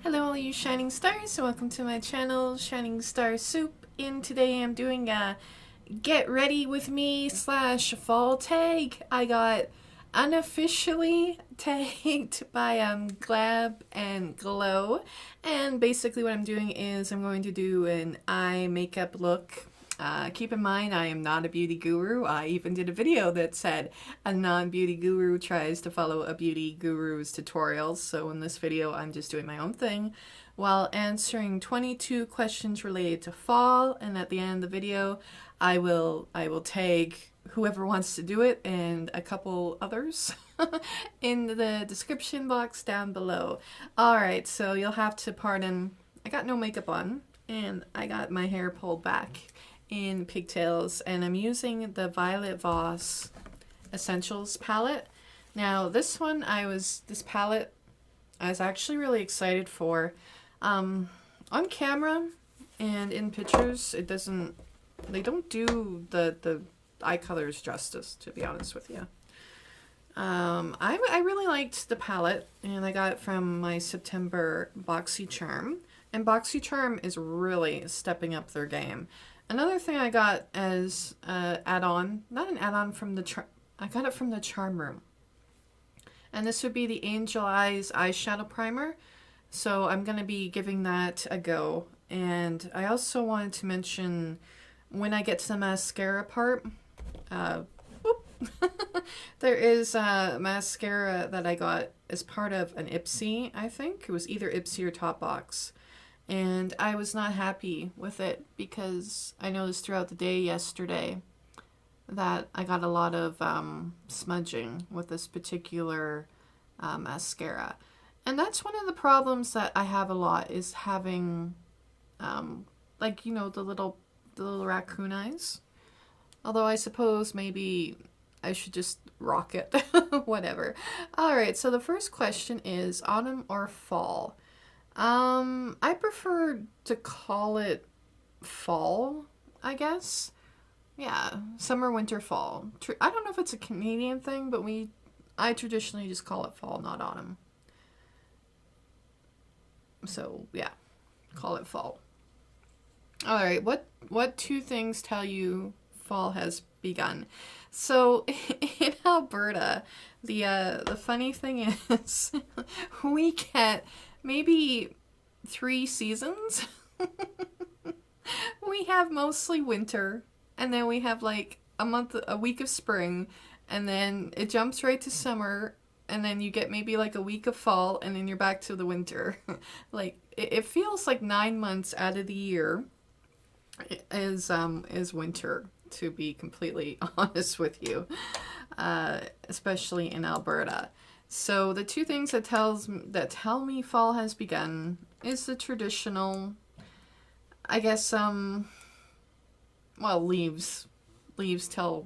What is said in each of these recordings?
Hello all you shining stars, welcome to my channel, Shining Star Soup, and today I'm doing a get ready with me / fall tag. I got unofficially tagged by Gab and Glow, and basically what I'm doing is I'm going to do an eye makeup look. Keep in mind, I am not a beauty guru. I even did a video that said a non-beauty guru tries to follow a beauty guru's tutorials. So in this video, I'm just doing my own thing while answering 22 questions related to fall. And at the end of the video, I will tag whoever wants to do it and a couple others in the description box down below. Alright, so you'll have to pardon, I got no makeup on and I got my hair pulled back in pigtails, and I'm using the Violet Voss Essentials palette. Now this palette I was actually really excited for. On camera and in pictures they don't do the eye colors justice, to be honest with you. I really liked the palette, and I got it from my September BoxyCharm, and BoxyCharm is really stepping up their game. Another thing I got as add-on, not an add-on from I got it from the Charm Room. And this would be the Angel Eyes eyeshadow primer. So I'm going to be giving that a go. And I also wanted to mention, when I get to the mascara part, there is a mascara that I got as part of an Ipsy, I think. It was either Ipsy or Top Box. And I was not happy with it because I noticed throughout the day yesterday that I got a lot of smudging with this particular mascara. And that's one of the problems that I have a lot, is having like, you know, the little raccoon eyes. Although I suppose maybe I should just rock it. Whatever. Alright, so the first question is autumn or fall? I prefer to call it fall, I guess. Yeah, summer, winter, fall. I don't know if it's a Canadian thing, but I traditionally just call it fall, not autumn. So, yeah, call it fall. Alright, what two things tell you fall has begun? So, in Alberta, the funny thing is, we get maybe 3 seasons. We have mostly winter, and then we have like a week of spring, and then it jumps right to summer, and then you get maybe like a week of fall, and then you're back to the winter. Like it feels like 9 months out of the year is winter, to be completely honest with you, especially in Alberta. So the two things that tell me fall has begun is the traditional, I guess, well, leaves tell,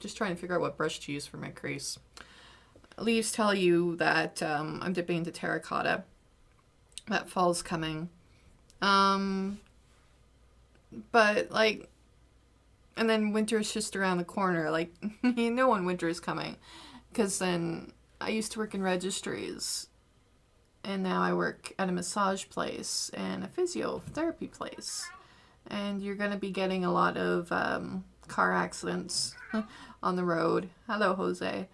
just trying to figure out what brush to use for my crease. Leaves tell you that I'm dipping into terracotta, that fall's coming. But like, and then winter's just around the corner. Like, you know when winter is coming, because then I used to work in registries, and now I work at a massage place and a physiotherapy place. And you're going to be getting a lot of car accidents on the road. Hello, Jose.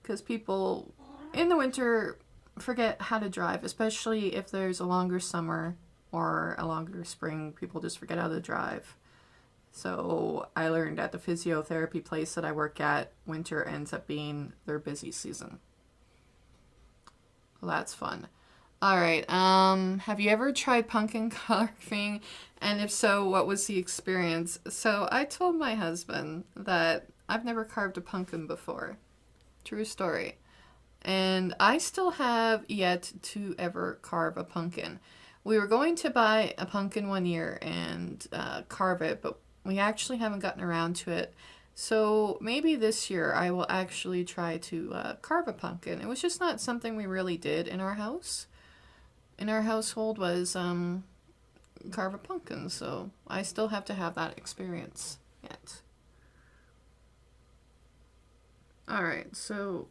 Because people in the winter forget how to drive, especially if there's a longer summer or a longer spring. People just forget how to drive. So I learned at the physiotherapy place that I work at, winter ends up being their busy season. Well, that's fun. Alright, have you ever tried pumpkin carving? And if so, what was the experience? So I told my husband that I've never carved a pumpkin before. True story. And I still have yet to ever carve a pumpkin. We were going to buy a pumpkin one year and carve it, but we actually haven't gotten around to it. So maybe this year I will actually try to carve a pumpkin. It was just not something we really did in our house. In our household was carve a pumpkin, so I still have to have that experience yet. Alright, so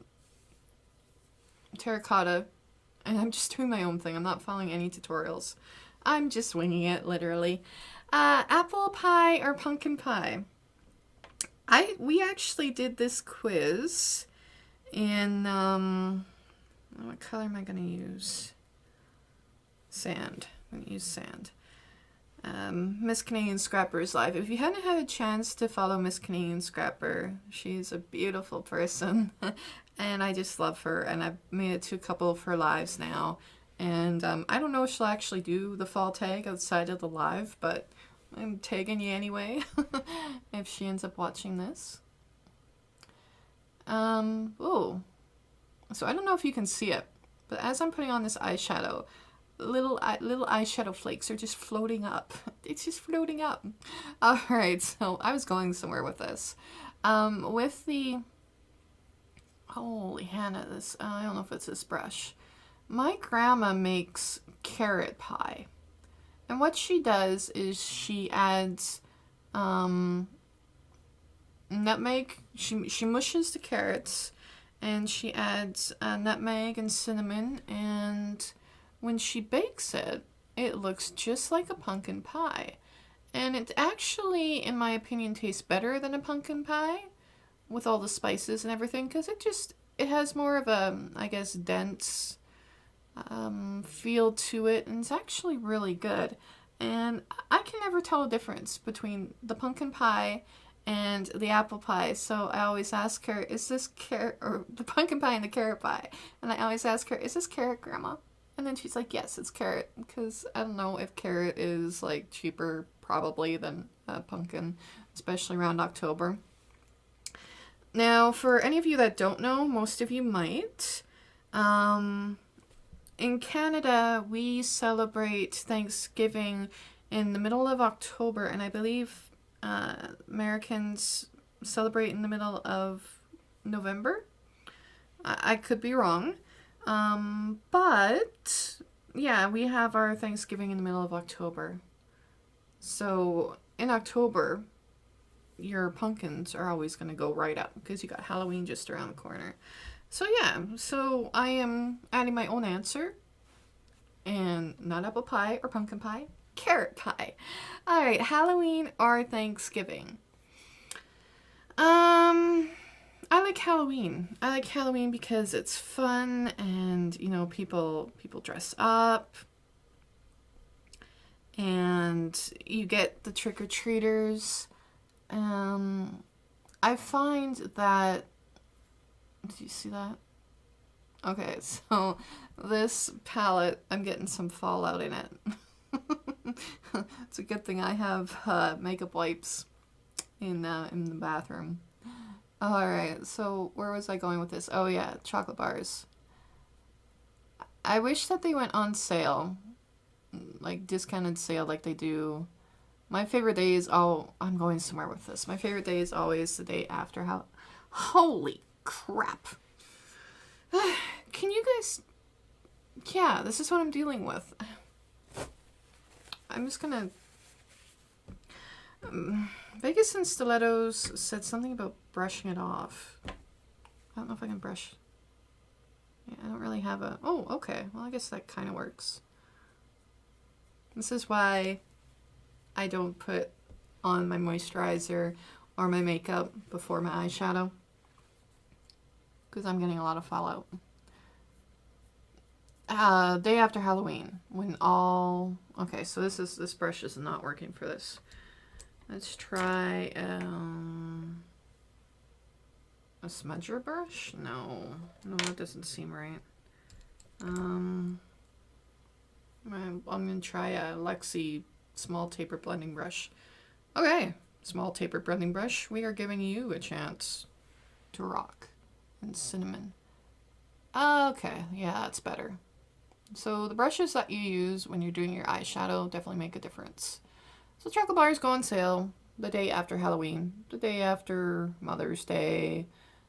terracotta, And I'm just doing my own thing. I'm not following any tutorials. I'm just winging it, literally. Apple pie or pumpkin pie? We actually did this quiz in, what color am I going to use? Sand. I'm going to use sand. Miss Canadian Scrapper is live. If you hadn't had a chance to follow Miss Canadian Scrapper, she's a beautiful person. And I just love her. And I've made it to a couple of her lives now. And I don't know if she'll actually do the fall tag outside of the live, but I'm tagging you anyway if she ends up watching this. Oh. So I don't know if you can see it, but as I'm putting on this eyeshadow, little eyeshadow flakes are just floating up. It's just floating up. All right, so I was going somewhere with this. With the, holy Hannah, this, I don't know if it's this brush. My grandma makes carrot pie. And what she does is she adds nutmeg. She mushes the carrots and she adds nutmeg and cinnamon, and when she bakes it, it looks just like a pumpkin pie. And it actually, in my opinion, tastes better than a pumpkin pie with all the spices and everything, because it has more of a, I guess, dense feel to it, and it's actually really good. And I can never tell a difference between the pumpkin pie and the apple pie, so I always ask her, is this carrot, or the pumpkin pie and the carrot pie, and I always ask her, is this carrot, Grandma? And then she's like, yes, it's carrot, because I don't know if carrot is like cheaper probably than pumpkin, especially around October. Now, for any of you that don't know, most of you might, in Canada, we celebrate Thanksgiving in the middle of October, and I believe Americans celebrate in the middle of November. I could be wrong. But, yeah, we have our Thanksgiving in the middle of October. So, in October, your pumpkins are always going to go right up, because you got Halloween just around the corner. So yeah, so I am adding my own answer, and not apple pie or pumpkin pie, carrot pie. Alright, Halloween or Thanksgiving? I like Halloween. I like Halloween because it's fun, and, you know, people dress up, and you get the trick-or-treaters. I find that, do you see that? Okay, so this palette, I'm getting some fallout in it. It's a good thing I have makeup wipes in the bathroom. Alright, so where was I going with this? Oh yeah, chocolate bars. I wish that they went on sale, like discounted sale like they do. My favorite day is, oh, I'm going somewhere with this. My favorite day is always the day after. Holy crap. Can you guys, yeah, this is what I'm dealing with. I'm just gonna, Vegas and Stilettos said something about brushing it off. I don't know if I can brush. Yeah, I don't really have a, oh, okay. Well, I guess that kind of works. This is why I don't put on my moisturizer or my makeup before my eyeshadow, because I'm getting a lot of fallout. Day after Halloween, when all, okay, so this brush is not working for this. Let's try a smudger brush? No, that doesn't seem right. I'm gonna try a Lexi small taper blending brush. Okay, small taper blending brush. We are giving you a chance to rock. And cinnamon. Okay, yeah, that's better. So the brushes that you use when you're doing your eyeshadow definitely make a difference. So chocolate bars go on sale the day after Halloween, the day after Mother's Day,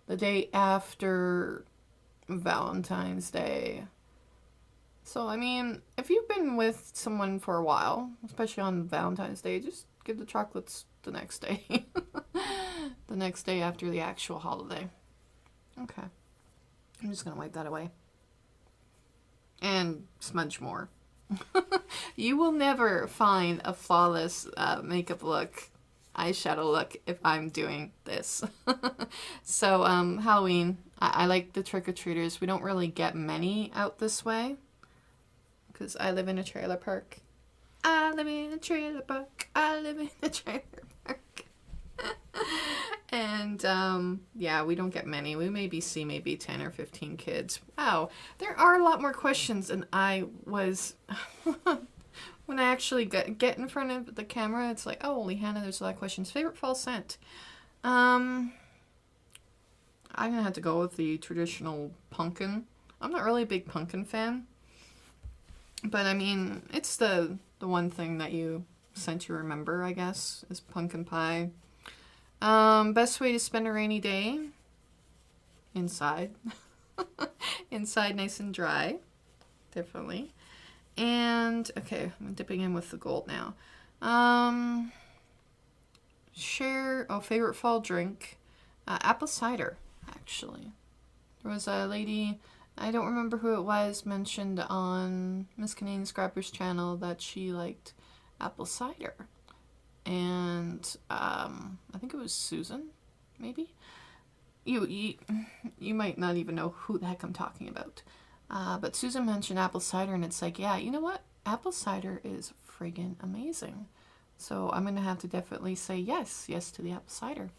the day after Valentine's Day. So, I mean, if you've been with someone for a while, especially on Valentine's Day, just give the chocolates the next day. The next day after the actual holiday. Okay. I'm just going to wipe that away. and smudge more. You will never find a flawless makeup look, eyeshadow look, if I'm doing this. So Halloween, I like the trick-or-treaters. We don't really get many out this way because I live in a trailer park. I live in a trailer park. I live in a trailer park. And yeah, we don't get many. We maybe see 10 or 15 kids. Wow, there are a lot more questions than I was. When I actually get in front of the camera, it's like, oh, holy Hannah, there's a lot of questions. Favorite fall scent? I'm gonna have to go with the traditional pumpkin. I'm not really a big pumpkin fan, but I mean, it's the one thing that you scent you remember, I guess, is pumpkin pie. Best way to spend a rainy day? Inside. Inside, nice and dry. Definitely. And, okay, I'm dipping in with the gold now. Favorite fall drink? Apple cider, actually. There was a lady, I don't remember who it was, mentioned on Miss Canadian Scrapper's channel that she liked apple cider. And I think it was Susan, maybe? You might not even know who the heck I'm talking about. But Susan mentioned apple cider, and it's like, yeah, you know what? Apple cider is friggin' amazing. So I'm going to have to definitely say yes to the apple cider.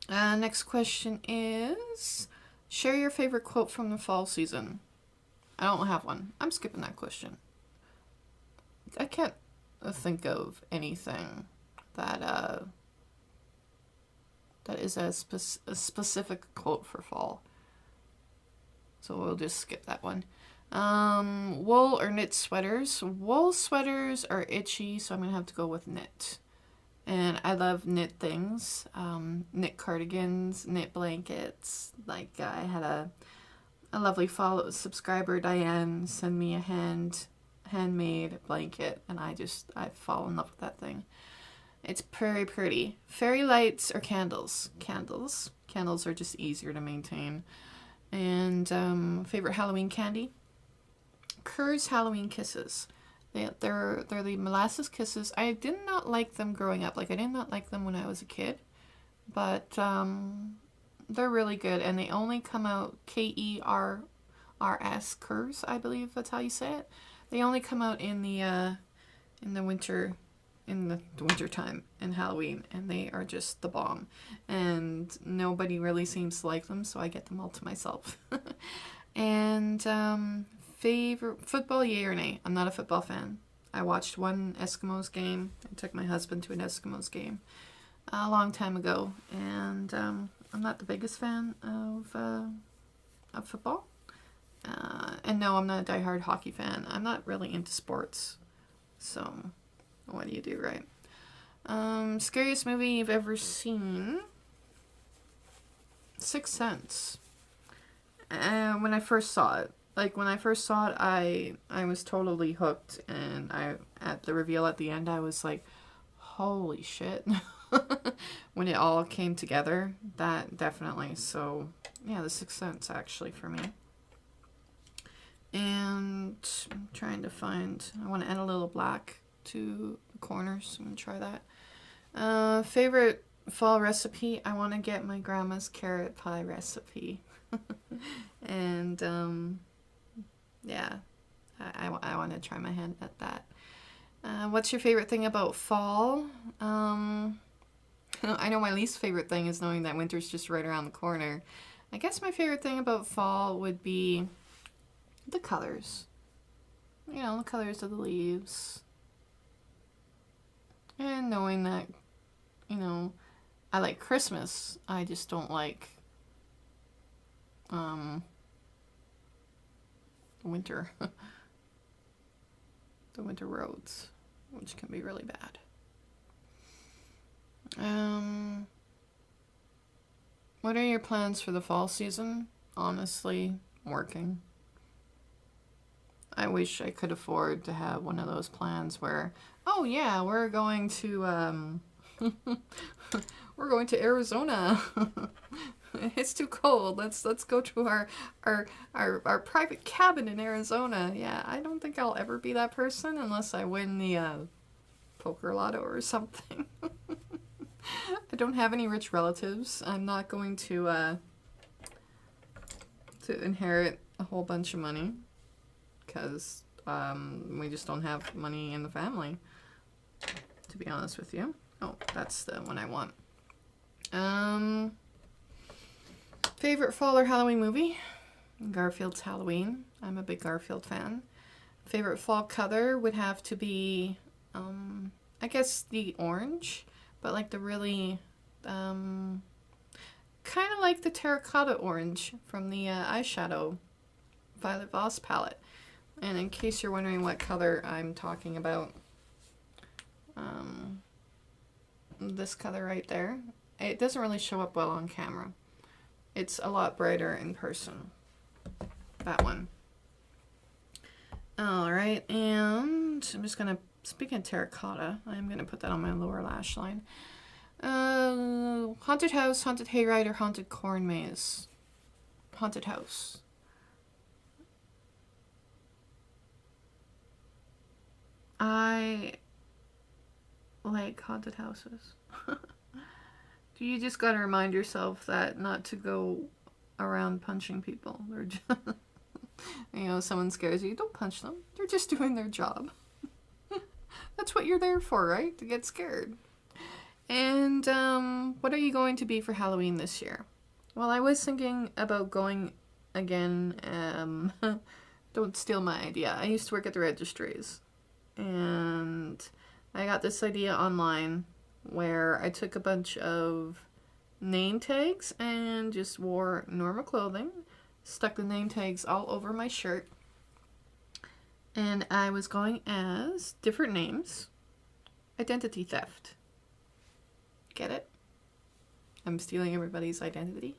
Next question is, share your favorite quote from the fall season. I don't have one. I'm skipping that question. I can't think of anything that is a specific quote for fall. So we'll just skip that one. Wool or knit sweaters? Wool sweaters are itchy, so I'm going to have to go with knit. And I love knit things. Knit cardigans, knit blankets. Like I had a lovely follow subscriber, Diane, send me a handmade blanket, and I fall in love with that thing. It's very pretty. Fairy lights or candles? Candles. Candles are just easier to maintain. And favorite Halloween candy? Kerr's Halloween Kisses. They're the molasses kisses. I did not like them growing up. Like, I did not like them when I was a kid. But they're really good. And they only come out Kerrs, Kerr's, I believe that's how you say it. They only come out in the winter, in the winter time and Halloween, and they are just the bomb. And nobody really seems to like them, so I get them all to myself. And favorite football, yay or nay? I'm not a football fan. I watched one Eskimos game. I took my husband to an Eskimos game a long time ago, and I'm not the biggest fan of football. And no, I'm not a diehard hockey fan. I'm not really into sports. So, what do you do, right? Scariest movie you've ever seen? Sixth Sense. When I first saw it. Like, when I first saw it, I was totally hooked. And at the reveal at the end, I was like, holy shit. When it all came together, that definitely. So, yeah, The Sixth Sense, actually, for me. And I'm trying to find, I want to add a little black to the corners, so I'm going to try that. Favorite fall recipe? I want to get my grandma's carrot pie recipe. And, yeah, I want to try my hand at that. What's your favorite thing about fall? I know my least favorite thing is knowing that winter's just right around the corner. I guess my favorite thing about fall would be the colors. You know, the colors of the leaves. And knowing that, you know, I like Christmas. I just don't like the winter. The winter roads, which can be really bad. What are your plans for the fall season? Honestly, working. I wish I could afford to have one of those plans where, oh yeah, we're going to we're going to Arizona. It's too cold. Let's go to our private cabin in Arizona. Yeah, I don't think I'll ever be that person unless I win the poker lotto or something. I don't have any rich relatives. I'm not going to inherit a whole bunch of money because we just don't have money in the family, to be honest with you. Oh, that's the one I want. Favorite fall or Halloween movie? Garfield's Halloween. I'm a big Garfield fan. Favorite fall color would have to be, I guess the orange, but like the really, kind of like the terracotta orange from the eyeshadow Violet Voss palette. And in case you're wondering what color I'm talking about, this color right there, it doesn't really show up well on camera. It's a lot brighter in person. That one. Alright, and I'm just gonna, speaking of terracotta, I'm gonna put that on my lower lash line. Haunted house, haunted hayride, or haunted corn maze? Haunted house. I like haunted houses. You just gotta remind yourself that not to go around punching people. They're just, you know, someone scares you, don't punch them. They're just doing their job. That's what you're there for, right? To get scared. And what are you going to be for Halloween this year? Well, I was thinking about going again. Don't steal my idea. I used to work at the registries. And I got this idea online where I took a bunch of name tags and just wore normal clothing, stuck the name tags all over my shirt, and I was going as different names. Identity theft. Get it? I'm stealing everybody's identity.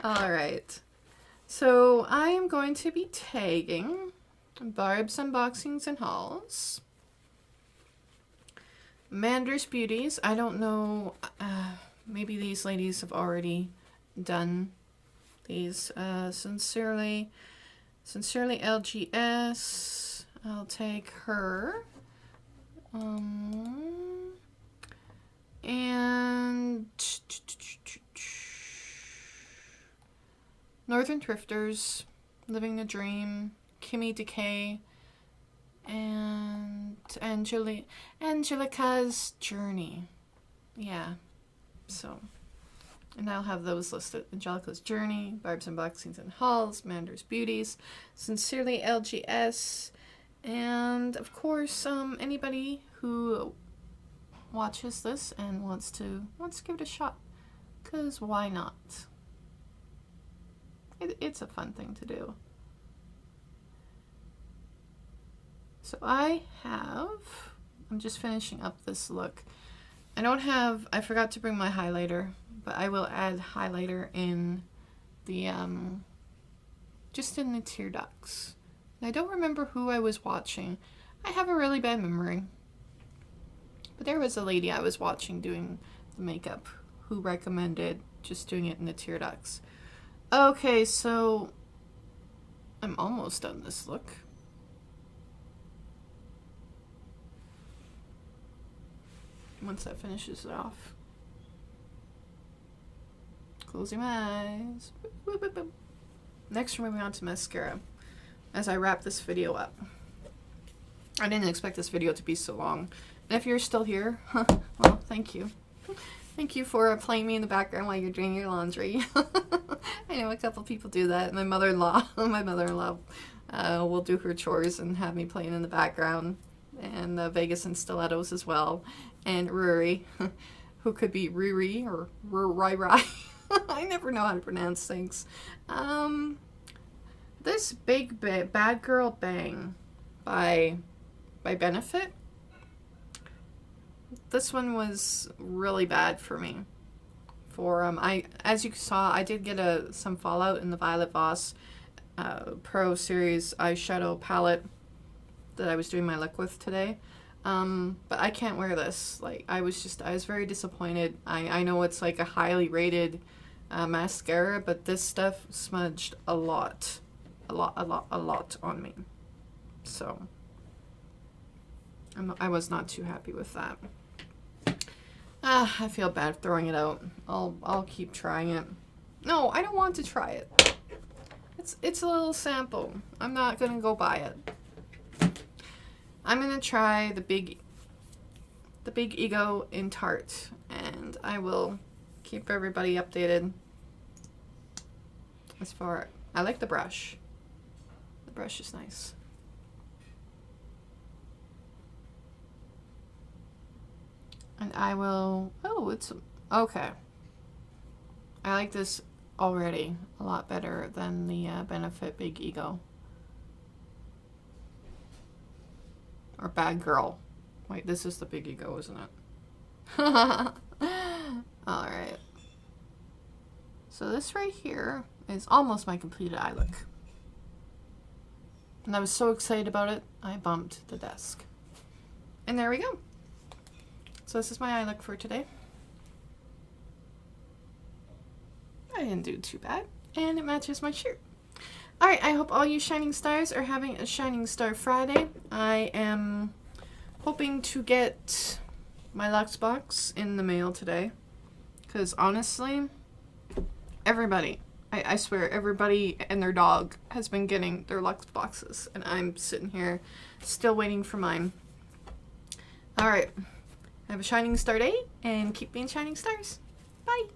Alright. So I am going to be tagging Barb's Unboxings and Hauls, Manders Beauties. I don't know, maybe these ladies have already done these. Sincerely LGS. I'll take her. And Northern Thrifters, Living the Dream, Kimmy D'Kay, and Angelica's Journey. Yeah, so, and I'll have those listed. Angelica's Journey, Barb's Unboxings and Hauls, Manders Beauties, Sincerely LGS, and of course, anybody who watches this and wants to give it a shot, because why not? It's a fun thing to do. So I'm just finishing up this look. I forgot to bring my highlighter, but I will add highlighter in the, just in the tear ducts. And I don't remember who I was watching. I have a really bad memory. But there was a lady I was watching doing the makeup who recommended just doing it in the tear ducts. Okay, so I'm almost done this look. Once that finishes it off. Closing my eyes. Boop, boop, boop. Next, we're moving on to mascara as I wrap this video up. I didn't expect this video to be so long. And if you're still here, well, thank you. Thank you for playing me in the background while you're doing your laundry. I know a couple people do that. My mother-in-law will do her chores and have me playing in the background. And Vegas and Stilettos as well. And RIRI, who could be RIRI or RIRI. I never know how to pronounce things. This Big Bad Girl Bang by Benefit. This one was really bad for me. As you saw, I did get some fallout in the Violet Voss Pro Series eyeshadow palette that I was doing my look with today. But I can't wear this. Like, I was very disappointed. I know it's like a highly rated mascara, but this stuff smudged a lot on me. So I was not too happy with that. I feel bad throwing it out. I'll keep trying it. No, I don't want to try it. It's a little sample. I'm not gonna go buy it. I'm gonna try the Big Ego in Tarte, and I will keep everybody updated. As far, I like the brush. The brush is nice. And I will, oh, it's, okay. I like this already a lot better than the Benefit Big Ego. Or Bad Girl. Wait, this is the Big Ego, isn't it? Alright. So this right here is almost my completed eye look. And I was so excited about it, I bumped the desk. And there we go. So this is my eye look for today. I didn't do too bad. And it matches my shirt. Alright, I hope all you shining stars are having a Shining Star Friday. I am hoping to get my Lux box in the mail today. Because honestly, everybody, I swear, everybody and their dog has been getting their Lux boxes. And I'm sitting here still waiting for mine. Alright. Have a shining star day, and keep being shining stars. Bye!